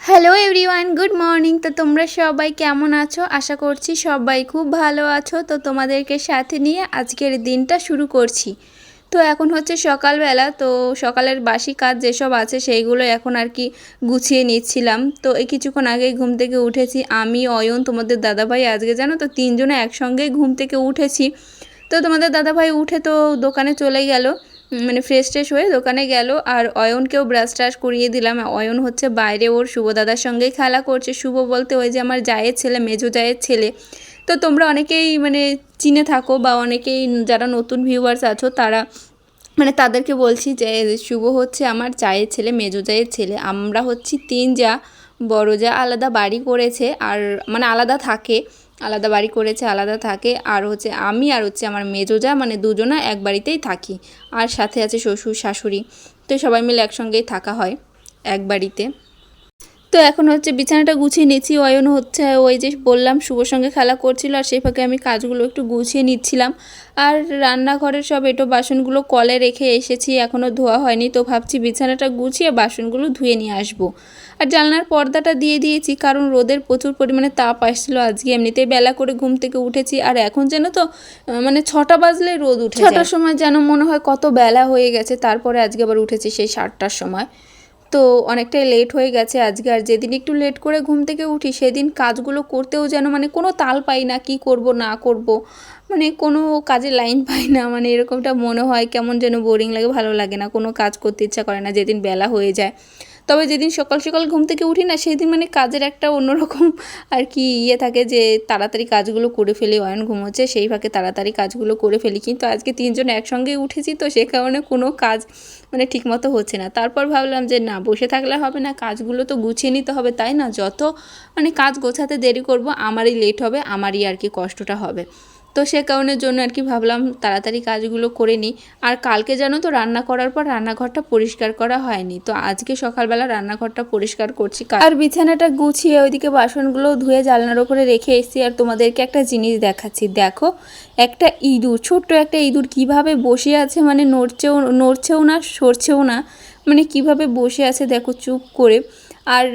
Hello everyone, good morning. তো তোমরা সবাই কেমন আছো? আশা করছি সবাই খুব ভালো আছো। তো তোমাদেরকে সাথে নিয়ে আজকের দিনটা শুরু করছি। তো এখন হচ্ছে সকালবেলা, তো সকালের বাসি কাজ যেসব আছে সেইগুলো এখন আর কি গুছিয়ে নিচ্ছিলাম। তো এই কিছুক্ষণ আগেই ঘুম থেকে উঠেছি আমি, অয়ন, তোমাদের দাদাভাই। আজকে জানো তো তিনজনে একসঙ্গেই ঘুম থেকে উঠেছি। তো তোমাদের দাদাভাই উঠে তো দোকানে চলে গেল, মানে ফ্রেশ ট্রেশ হয়ে দোকানে গেল। আর অয়নকেও ব্রাশ ট্রাশ করিয়ে দিলাম। অয়ন হচ্ছে বাইরে ওর শুভ দাদার সঙ্গেই খেলা করছে। শুভ বলতে ওই যে আমার জায়ের ছেলে, মেজো জায়ের ছেলে। তো তোমরা অনেকেই মানে চিনে থাকো, বা অনেকেই যারা নতুন ভিউয়ার্স আছো তারা মানে তাদেরকে বলছি যে শুভ হচ্ছে আমার জায়ের ছেলে, মেজো জায়ের ছেলে। আমরা হচ্ছি তিন যা। বড় যা আলাদা বাড়ি করেছে, আর মানে আলাদা থাকে, আলাদা বাড়ি করেছে, আলাদা থাকে। আর হচ্ছে আমি আর হচ্ছে আমার মেজো যা, মানে দুজনা এক বাড়িতেই থাকি। আর সাথে আছে শ্বশুর শাশুড়ি। তো সবাই মিলে একসঙ্গেই থাকা হয় এক বাড়িতে। তো এখন হচ্ছে বিছানাটা গুছিয়ে নিচ্ছি। অয়ন হচ্ছে ওই যে বললাম শুভর সঙ্গে খেলা করছিল, আর সেই ফাঁকে আমি কাজগুলো একটু গুছিয়ে নিচ্ছিলাম। আর রান্নাঘরের সব এঁটো বাসনগুলো কলে রেখে এসেছি, এখনও ধোয়া হয়নি। তো ভাবছি বিছানাটা গুছিয়ে বাসনগুলো ধুয়ে নিয়ে আসবো। আর জানলার পর্দাটা দিয়ে দিয়েছি, কারণ রোদের প্রচুর পরিমাণে তাপ আসছিল আজকে। এমনিতেই বেলা করে ঘুম থেকে উঠেছি, আর এখন যেন তো মানে 6টা বাজলে রোদ উঠে যায়। 6টার সময় যেন মনে হয় কত বেলা হয়ে গেছে। তারপরে আজকে আবার উঠেছি সেই 7টার সময়। তো অনেকটাই লেট হয়ে গেছে আজকে। আর যেদিন একটু লেট করে ঘুম থেকে উঠি সেদিন কাজগুলো করতেও যেন মানে কোনো তাল পাই না, কি করব না করব, মানে কোনো কাজে লাইন পাই না। মানে এরকমটা মনে হয়, কেমন যেন বোরিং লাগে, ভালো লাগে না, কোনো কাজ করতে ইচ্ছা করে না যেদিন বেলা হয়ে যায়। তবে যেদিন সকাল সকাল ঘুম থেকে উঠি না, সেই দিন মানে কাজের একটা অন্যরকম আর কি থাকে যে তাড়াতাড়ি কাজগুলো করে ফেলি। অয়ন ঘুমোচ্ছে, সেই ফাঁকে তাড়াতাড়ি কাজগুলো করে ফেলি। কিন্তু আজকে তিনজন একসঙ্গেই উঠেছি, তো সে কারণে কোনো কাজ মানে ঠিকমতো হচ্ছে না। তারপর ভাবলাম যে না, বসে থাকলে হবে না, কাজগুলো তো গুছিয়ে নিতে হবে, তাই না? যত মানে কাজ গোছাতে দেরি করব আমারই লেট হবে, আমারই আর কি কষ্টটা হবে। তো সে কারণের জন্য আর কি ভাবলাম তাড়াতাড়ি কাজগুলো করে নিই। আর কালকে জানো তো রান্না করার পর রান্নাঘরটা পরিষ্কার করা হয়নি, তো আজকে সকালবেলা রান্নাঘরটা পরিষ্কার করছি। আর বিছানাটা গুছিয়ে ওইদিকে বাসনগুলো ধুয়ে জানলার ওপরে রেখে এসেছি। আর তোমাদেরকে একটা জিনিস দেখাচ্ছি, দেখো একটা ইঁদুর, ছোট্ট একটা ইঁদুর কীভাবে বসে আছে, মানে নড়ছেও না, সরছেও না, মানে কিভাবে বসে আছে দেখো চুপ করে। আর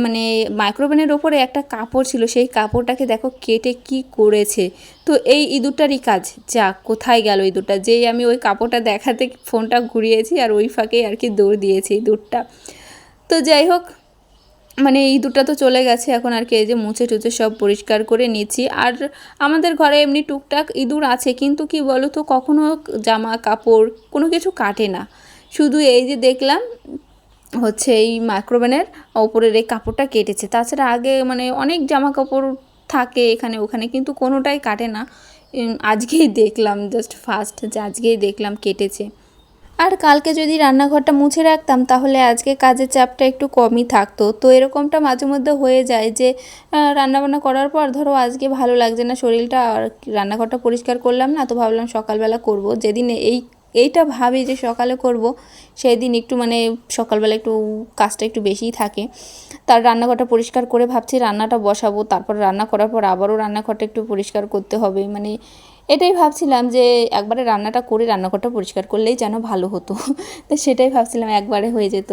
মানে মাইক্রোওভেনের ওপরে একটা কাপড় ছিল, সেই কাপড়টাকে দেখো কেটে কি করেছে। তো এই ইঁদুরটারই কাজ। যা, কোথায় গেল ইঁদুরটা? যেই আমি ওই কাপড়টা দেখাতে ফোনটা ঘুরিয়েছি, আর ওই ফাঁকেই আর কি দৌড় দিয়েছি ইঁদুরটা। তো যাই হোক, মানে ইঁদুরটা তো চলে গেছে। এখন আর কি এই যে মুছে টুছে সব পরিষ্কার করে নিচ্ছি। আর আমাদের ঘরে এমনি টুকটাক ইঁদুর আছে, কিন্তু কি বলো তো, কখনো জামা কাপড় কোনো কিছু কাটে না। শুধু এই যে দেখলাম হচ্ছে এই মাইক্রোওভেনের ওপরের এই কাপড়টা কেটেছে। তাছাড়া আগে মানে অনেক জামা কাপড় থাকে এখানে ওখানে, কিন্তু কোনোটাই কাটে না। আজকেই দেখলাম, জাস্ট ফার্স্ট যে আজকেই দেখলাম কেটেছে। আর কালকে যদি রান্নাঘরটা মুছে রাখতাম তাহলে আজকে কাজের চাপটা একটু কমই থাকতো। তো এরকমটা মাঝে মধ্যে হয়ে যায় যে রান্নাবান্না করার পর ধরো আজকে ভালো লাগছে না শরীরটা, আর রান্নাঘরটা পরিষ্কার করলাম না, তো ভাবলাম সকালবেলা করব। যেদিন এইটা ভাবি যে সকালে করব, সেই দিন একটু মানে সকালবেলা একটু কাজটা একটু বেশিই থাকে। তার রান্নাঘরটা পরিষ্কার করে ভাবছি রান্নাটা বসাবো, তারপর রান্না করার পর আবারও রান্নাঘরটা একটু পরিষ্কার করতে হবে। মানে এটাই ভাবছিলাম যে একবারে রান্নাটা করে রান্নাঘরটা পরিষ্কার করলেই যেন ভালো হতো। তো সেটাই ভাবছিলাম একবারে হয়ে যেত।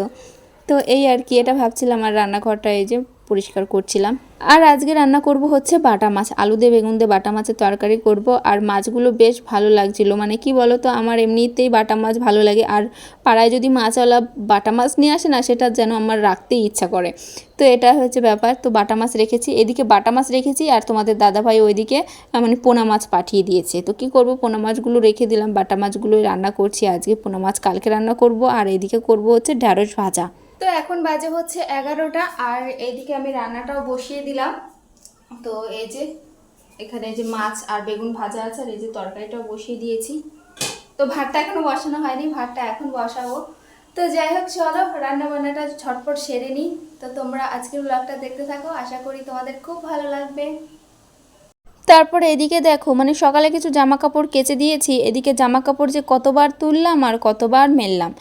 তো এই আর কি, এটা ভাবছিলাম। আর রান্নাঘরটা এই যে পরিষ্কার করছিলাম। আর আজকে রান্না করব হচ্ছে বাটা মাছ, আলু দিয়ে বেগুন দিয়ে বাটা মাছের তরকারি করব। আর মাছগুলো বেশ ভালো লাগছিল, মানে কি বলো তো, আমার এমনিতেই বাটা মাছ ভালো লাগে। আর পাড়ায় যদি মাছওয়ালা বাটা মাছ নিয়ে আসে না, সেটা যেন আমার রাখতেই ইচ্ছা করে। তো এটা হচ্ছে ব্যাপার। তো বাটা মাছ রেখেছি, এদিকে বাটা মাছ রেখেছি, আর তোমাদের দাদাভাই ওইদিকে মানে পোনা মাছ পাঠিয়ে দিয়েছে। তো কি করব, পোনা মাছগুলো রেখে দিলাম, বাটা মাছগুলোই রান্না করছি আজকে। পোনা মাছ কালকে রান্না করব। আর এদিকে করব হচ্ছে ঢ্যাঁড়স ভাজা। তো এখন বাজে হচ্ছে 11টা, আর এইদিকে আমি রান্নাটাও বসিয়ে দিলাম। তো এই যে এখানে যে মাছ আর বেগুন ভাজা আছে, আর এই যে তরকারিটাও বসিয়ে দিয়েছি। তো ভাতটা এখনো বসানো হয়নি, ভাতটা এখন বসাবো। তো যাই হোক, চলো রান্না বান্নাটা ঝটপট সেরে নিই। তো তোমরা আজকের ব্লগটা দেখতে থাকো, আশা করি তোমাদের খুব ভালো লাগবে। তারপরে এদিকে দেখো, মানে সকালে কিছু জামা কাপড় কেচে দিয়েছি, এদিকে জামা কাপড় যে কতবার তুললাম আর কতবার মেললাম।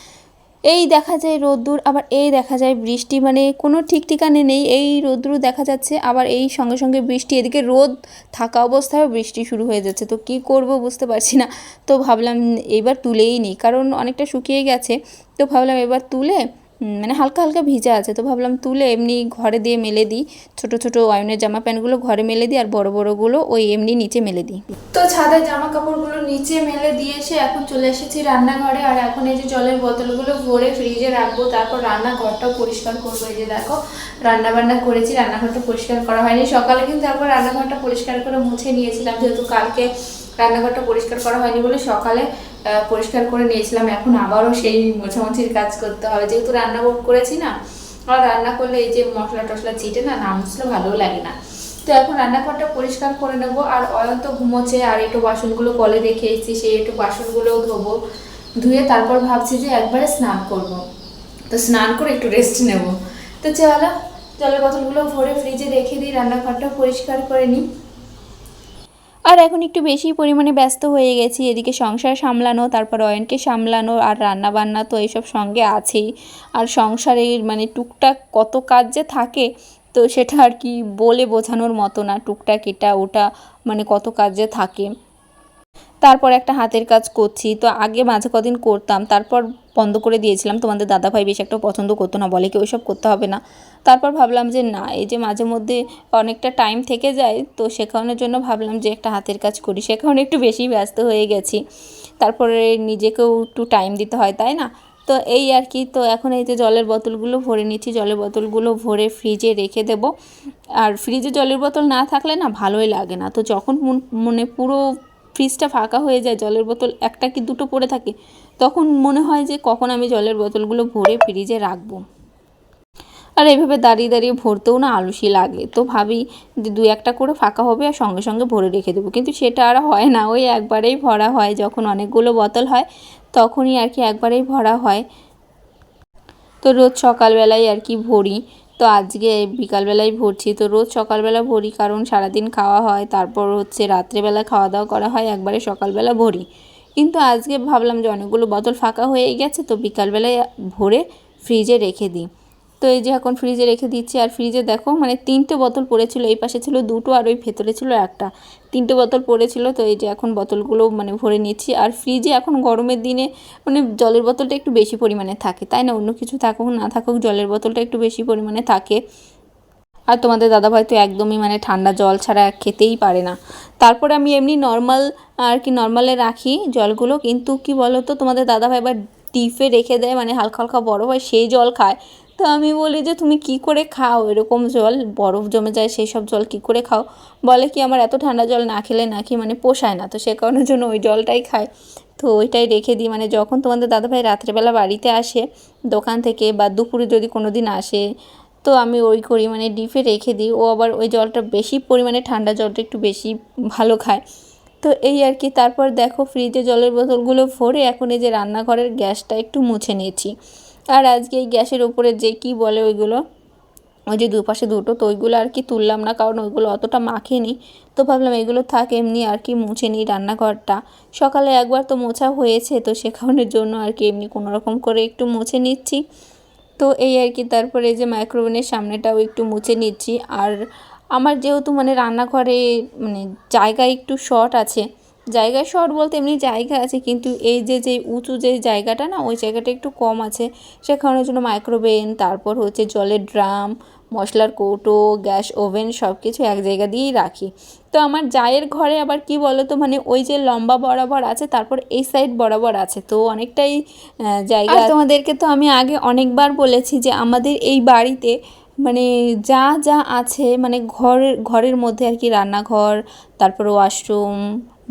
এই দেখা যায় রোদ্দুর, আবার এই দেখা যায় বৃষ্টি, মানে কোনো ঠিক ঠিকানে নেই। এই রোদ্দুর দেখা যাচ্ছে, আবার এই সঙ্গে সঙ্গে বৃষ্টি, এদিকে রোদ থাকা অবস্থায়ও বৃষ্টি শুরু হয়ে যাচ্ছে। তো কি করব বুঝতে পারছি না। তো ভাবলাম এবার তুলেই নিই, কারণ অনেকটা শুকিয়ে গেছে। তো ভাবলাম এবার তুলে মানে হালকা হালকা ভিজা আছে, তো ভাবলাম তুলে এমনি ঘরে দিয়ে মেলে দিই। ছোট ছোট অয়নের জামা প্যান্টগুলো ঘরে মেলে দিই, আর বড় বড়গুলো ওই এমনি নিচে মেলে দিই। তো ছাদের জামা কাপড়গুলো নিচে মেলে দিয়ে এসে এখন চলে এসেছি রান্নাঘরে। আর এখন এই যে জলের বোতলগুলো ভরে ফ্রিজে রাখবো, তারপর রান্নাঘরটাও পরিষ্কার করবো। এই যে দেখো, রান্না বান্না করেছি, রান্নাঘরটা পরিষ্কার করা হয়নি সকালে, কিন্তু তারপর রান্নাঘরটা পরিষ্কার করে মুছে নিয়েছিলাম, যেহেতু কালকে রান্নাঘরটা পরিষ্কার করা হয়নি বলে সকালে পরিষ্কার করে নিয়েছিলাম। এখন আবারও সেই মোছামুছির কাজ করতে হবে, যেহেতু রান্না করেছি না। আর রান্না করলে এই যে মশলা টশলা চিটে না, না মুছলে ভালোও লাগে না। তো এখন রান্নাঘরটা পরিষ্কার করে নেব। আর অয়ন তো ঘুমোচ্ছে, আর একটু বাসনগুলো কলে রেখে এসেছি, সেই একটু বাসনগুলোও ধোবো। ধুয়ে তারপর ভাবছি যে একবারে স্নান করব। তো স্নান করে একটু রেস্ট নেব। তো চলো, জলের বোতলগুলো ভরে ফ্রিজে রেখে দিই, রান্নাঘরটা পরিষ্কার করে নিই। আর এখন একটু বেশি পরিমাণে ব্যস্ত হয়ে গেছি, এদিকে সংসার সামলানো, তারপর অয়নকে সামলানো, আর রান্না বান্না তো এইসব সঙ্গে আছেই। আর সংসারের মানে টুকটাক কত কাজ যে থাকে, তো সেটা আর কি বলে বোঝানোর মতো না। টুকটাক এটা ওটা মানে কত কাজ যে থাকে। তারপর একটা হাতের কাজ করছি, তো আগে মাঝে কদিন করতাম, তারপর বন্ধ করে দিয়েছিলাম। তোমাদের দাদাভাই বেশ একটা পছন্দ করতো না, বলে কি ওইসব করতে হবে না। তারপর ভাবলাম যে না, এই যে মাঝে মধ্যে অনেকটা টাইম থেকে যায়, তো শেখানোর জন্য ভাবলাম যে একটা হাতের কাজ করি। সেখানে একটু বেশি ব্যস্ত হয়ে গেছি, তারপরে নিজেকেও একটু টাইম দিতে হয়, তাই না? তো এই আর কি। তো এখন এই যে জলের বোতলগুলো ভরে নিচ্ছি, জলের বোতলগুলো ভরে ফ্রিজে রেখে দেব। আর ফ্রিজে জলের বোতল না থাকলে না ভালোই লাগে না। তো যখন মানে পুরো ফ্রিজটা ফাঁকা হয়ে যায়, জলের বোতল একটা কি দুটো পড়ে থাকে, তখন মনে হয় যে কখন আমি জলের বোতলগুলো ভরে ফ্রিজে রাখবো। আর এইভাবে দাঁড়িয়ে দাঁড়িয়ে ভরতেও না আলসি লাগে। তো ভাবি যে দু একটা করে ফাঁকা হবে আর সঙ্গে সঙ্গে ভরে রেখে দেবো, কিন্তু সেটা আর হয় না। ওই একবারেই ভরা হয়, যখন অনেকগুলো বোতল হয় তখনই আর কি একবারেই ভরা হয়। তো রোজ সকালবেলায় আর কি ভরি। তো আজকে বিকালবেলায় ভরছি। তো রোজ সকালবেলা ভরি, কারণ সারাদিন খাওয়া হয়, তারপর হচ্ছে রাত্রেবেলা খাওয়া দাওয়া করা হয়, একবারে সকালবেলা ভরি। কিন্তু আজকে ভাবলাম যে অনেকগুলো বোতল ফাঁকা হয়ে গেছে, তো বিকালবেলায় ভরে ফ্রিজে রেখে দিই। তো এই যে এখন ফ্রিজে রেখে দিচ্ছি। আর ফ্রিজে দেখো মানে 3টে বোতল পড়েছিল, এই পাশে ছিল 2টো আর ওই ভেতরে ছিল একটা, 3টে বোতল পড়েছিল। তো এই যে এখন বোতলগুলো মানে ভরে নিচ্ছি। আর ফ্রিজে এখন গরমের দিনে মানে জলের বোতলটা একটু বেশি পরিমাণে থাকে, তাই না? অন্য কিছু থাকুক না থাকুক, জলের বোতলটা একটু বেশি পরিমাণে থাকে। আর তোমাদের দাদাভাই তো একদমই মানে ঠান্ডা জল ছাড়া খেতেই পারে না। তারপরে আমি এমনি নর্মাল আর কি নর্মালে রাখি জলগুলো, কিন্তু কি বলো তো, তোমাদের দাদাভাই আবার ডিপে রেখে দেয়, মানে হালকা হালকা বরফ হয় সেই জল খায়। তো আমি বলি যে তুমি কি করে খাও এরকম জল, বরফ জমে যায় সেই সব জল কি করে খাও? বলে কি আমার এত ঠান্ডা জল না খেলে নাকি মানে পোষায় না, তো সে কারণের জন্য ওই জলটাই খায়। তো ওইটাই রেখে দিই, মানে যখন তোমাদের দাদাভাই রাত্রেবেলা বাড়িতে আসে দোকান থেকে, বা দুপুরে যদি কোনো দিন আসে, তো আমি ওই করি মানে ডিপে রেখে দিই। ও আবার ওই জলটা বেশি পরিমাণে ঠান্ডা জলটা একটু বেশি ভালো খায়। তো এই আর কি। তারপর দেখো ফ্রিজে জলের বোতলগুলো ভরে এখন এই যে রান্নাঘরের গ্যাসটা একটু মুছে নিয়েছি। আর আজকে এই গ্যাসের ওপরে যে কি বলে ওইগুলো, ওই যে দুপাশে দুটো, তো ওইগুলো আর কি তুললাম না, কারণ ওইগুলো অতটা মাখেনি। তো ভাবলাম এগুলো থাক, এমনি আর কি মুছে নিই রান্নাঘরটা। সকালে একবার তো মোছা হয়েছে, তো সে কারণের জন্য আর কি এমনি কোনোরকম করে একটু মুছে নিচ্ছি। তো এই আর কি। তারপরে এই যে মাইক্রোওভেনের সামনেটাও একটু মুছে নিচ্ছি। আর আমার যেহেতু মানে রান্নাঘরে মানে জায়গা একটু শর্ট আছে, জায়গায় শর্ট বলতে এমনি জায়গা আছে, কিন্তু এই যে উঁচু যে জায়গাটা না, ওই জায়গাটা একটু কম আছে। সেখানের জন্য মাইক্রোওভেন, তারপর হচ্ছে জলের ড্রাম, মশলার কৌটো, গ্যাস ওভেন সব কিছু এক জায়গা দিয়েই রাখি। তো আমার জায়ের ঘরে আবার কি বলো তো, মানে ওই যে লম্বা বরাবর আছে, তারপর এই সাইড বরাবর আছে, তো অনেকটাই জায়গা। আর তোমাদেরকে তো আমি আগে অনেকবার বলেছি যে আমাদের এই বাড়িতে মানে যা যা আছে, মানে ঘরের মধ্যে আর কি রান্নাঘর, তারপর ওয়াশরুম,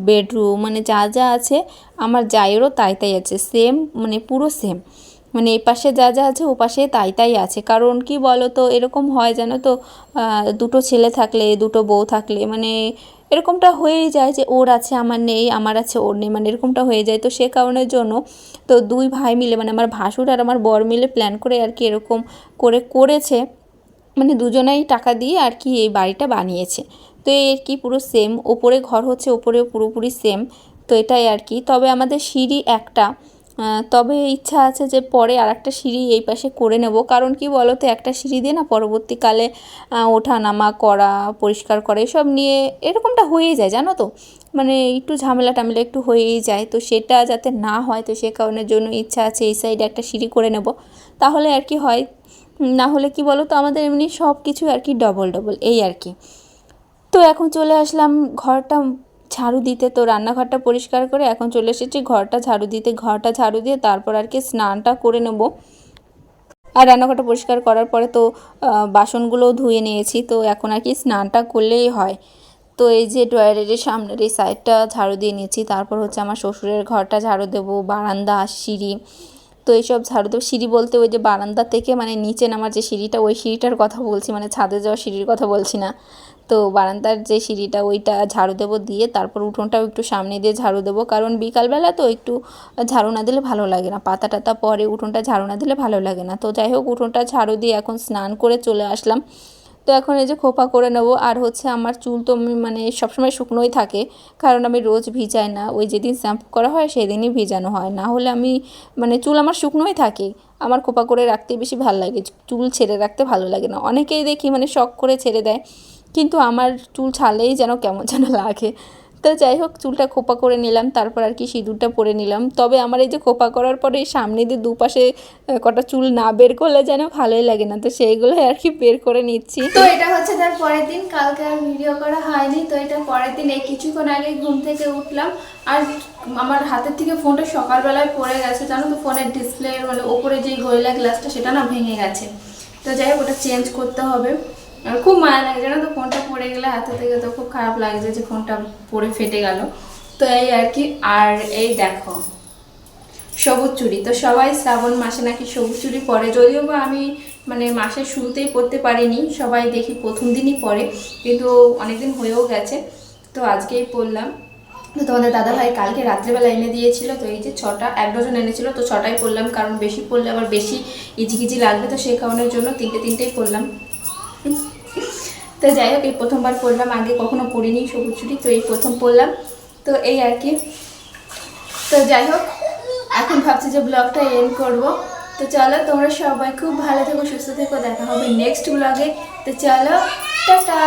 বেডরুম, মানে যা যা আছে আমার জায়েরও তাই তাই আছে, সেম মানে পুরো সেম। মানে এই পাশে যা যা আছে ও পাশে তাই তাই আছে। কারণ কি বলো তো, এরকম হয় জানো তো, দুটো ছেলে থাকলে, দুটো বউ থাকলে মানে এরকমটা হয়েই যায় যে ওর আছে আমার নেই, আমার আছে ওর নেই, মানে এরকমটা হয়ে যায়। তো সে কারণের জন্য তো দুই ভাই মিলে মানে আমার ভাসুর আর আমার বর মিলে প্ল্যান করে আর কি এরকম করেছে, মানে দুজনেই টাকা দিয়ে আর কি এই বাড়িটা বানিয়েছে। তো এই আর কি পুরো সেম, ওপরে ঘর হচ্ছে ওপরেও পুরোপুরি সেম। তো এটাই আর কি, তবে আমাদের সিঁড়ি একটা, তবে ইচ্ছা আছে যে পরে আর একটা সিঁড়ি এই পাশে করে নেব। কারণ কি বলো তো, একটা সিঁড়ি দিয়ে না পরবর্তীকালে ওঠা নামা করা, পরিষ্কার করা এসব নিয়ে এরকমটা হয়েই যায় জানো তো, মানে একটু ঝামেলা টামেলা একটু হয়েই যায়। তো সেটা যাতে না হয়, তো সে কারণের জন্য ইচ্ছা আছে এই সাইডে একটা সিঁড়ি করে নেব, তাহলে আর কি হয়। না হলে কি বলো তো, আমাদের এমনি সব কিছু আর কি ডবল ডবল এই আর কি। তো এখন চলে আসলাম ঘরটা ঝাড়ু দিতে, তো রান্নাঘরটা পরিষ্কার করে এখন চলে এসেছি ঘরটা ঝাড়ু দিতে। ঘরটা ঝাড়ু দিয়ে তারপর আর কি স্নানটা করে নেব। আর রান্নাঘরটা পরিষ্কার করার পরে তো বাসনগুলোও ধুয়ে নিয়েছি, তো এখন আর কি স্নানটা করলেই হয়। তো এই যে ড্রয়ারের সামনের এই সাইডটা ঝাড়ু দিয়ে নিয়েছি, তারপর হচ্ছে আমার শ্বশুরের ঘরটা ঝাড়ু দেবো, বারান্দা, সিঁড়ি, তো এইসব ঝাড়ু দেবো। সিঁড়ি বলতে ওই যে বারান্দা থেকে মানে নিচে নামার যে সিঁড়িটা, ওই সিঁড়িটার কথা বলছি, মানে ছাদে যাওয়ার সিঁড়ির কথা বলছি না। তো বারান্দার যে সিঁড়িটা ওইটা ঝাড়ু দেবো, দিয়ে তারপর উঠোনটাও একটু সামনে দিয়ে ঝাড়ু দেবো, কারণ বিকালবেলা তো একটু ঝাড়ু না দিলে ভালো লাগে না, পাতা টাতা পরে উঠোনটা ঝাড়ু না দিলে ভালো লাগে না। তো যাই হোক, উঠোনটা ঝাড়ু দিয়ে এখন স্নান করে চলে আসলাম। তো এখন এই যে খোপা করে নেবো। আর হচ্ছে আমার চুল তো মানে সবসময় শুকনোই থাকে, কারণ আমি রোজ ভিজাই না, ওই যেদিন শ্যাম্পু করা হয় সেদিনই ভিজানো হয়, না হলে আমি মানে চুল আমার শুকনোই থাকে। আমার খোপা করে রাখতে বেশি ভালো লাগে, চুল ছেড়ে রাখতে ভালো লাগে না। অনেকেই দেখি মানে শখ করে ছেড়ে দেয়, কিন্তু আমার চুল ছাড়লেই যেন কেমন যেন লাগে। তো যাই হোক, চুলটা খোপা করে নিলাম, তারপর আর কি সিঁদুরটা পরে নিলাম। তবে আমার এই যে খোপা করার পরে এই সামনে দিয়ে দুপাশে কটা চুল না বের করলে যেন ভালোই লাগে না, তো সেইগুলোই আর কি বের করে নিচ্ছি। তো এটা হচ্ছে তার পরের দিন, কালকে আর ভিডিও করা হয়নি। তো এটা পরের দিন, এই কিছুক্ষণ আগে ঘুম থেকে উঠলাম, আর আমার হাতের থেকে ফোনটা সকালবেলায় পড়ে গেছে জানো তো, ফোনের ডিসপ্লে মানে ওপরে যে গরিলা গ্লাসটা সেটা না ভেঙে গেছে। তো যাই হোক, ওটা চেঞ্জ করতে হবে। আর খুব মায়া লাগে জানো তো, ফোনটা পড়ে গেলে হাতে থেকে তো খুব খারাপ লাগছে যে ফোনটা পড়ে ফেটে গেল। তো এই আর কি। আর এই দেখো সবুজ চুড়ি, তো সবাই শ্রাবণ মাসে নাকি সবুজ চুড়ি পরে, যদিও বা আমি মানে মাসের শুরুতেই পরতে পারিনি, সবাই দেখি প্রথম দিনই পরে, কিন্তু অনেকদিন হয়েও গেছে। তো আজকেই পরলাম। তো তোমাদের দাদাভাই কালকে রাত্রেবেলা এনে দিয়েছিল, তো এই যে 6টা, 1 ডজন এনেছিল, তো 6টাই পরলাম, কারণ বেশি পরলে আবার বেশি ইজিকিজি লাগবে, তো সেই কারণের জন্য তিনটেই পরলাম। তো যাই হোক, এই প্রথমবার পরলাম, আগে কখনো পরিনি সবুজ চুড়ি, তো এই প্রথম পরলাম। তো এই আর কি। তো যাই হোক, এখন ভাবছি যে ব্লগটা এন্ড করব। তো চলো, তোমরা সবাই খুব ভালো থেকো, সুস্থ থেকো, দেখা হবে নেক্সট ব্লগে। তো চলো, টাটা।